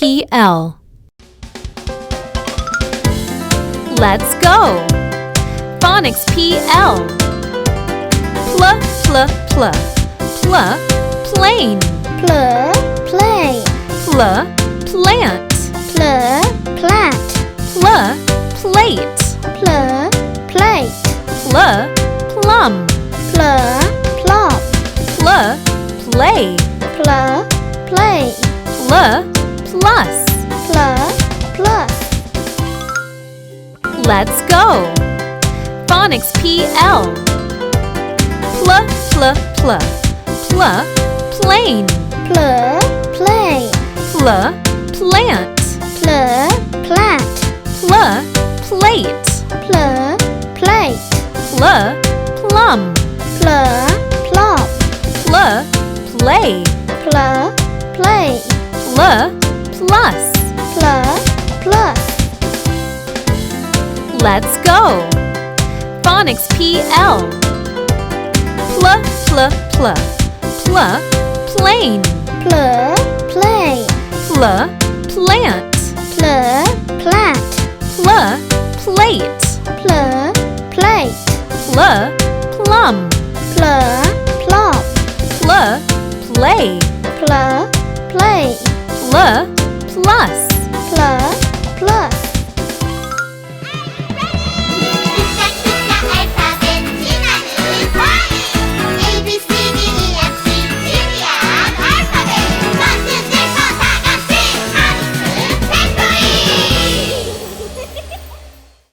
PL. Let's go! Phonics PL. Pl, pl, pl. Pl, plane. Pl, play. Pl, plant. Pl, plat. Pl, plate. Pl, plate. Pl, plum. Pl, plop. Pl, play. Pl, play. Pl, plus. Pl, plus. Let's go! Phonics PL. Pl, pl, pl. Pl, plane. Pl, play. Pl, plant. Pl, plat. Pl, plate. Pl, plate. Pl, plum. Pl, plop. Pl, play. Pl, play. Pl, plus. Pl, plus. Let's go! Phonics PL. Pl, pl, pl. Pl, plane. Pl, play. Pl, plant. Pl, plat. Pl, plate. Pl, plate. Pl, plum. Pl, plop. Pl, play. Pl, play. Pl, plus. Pl,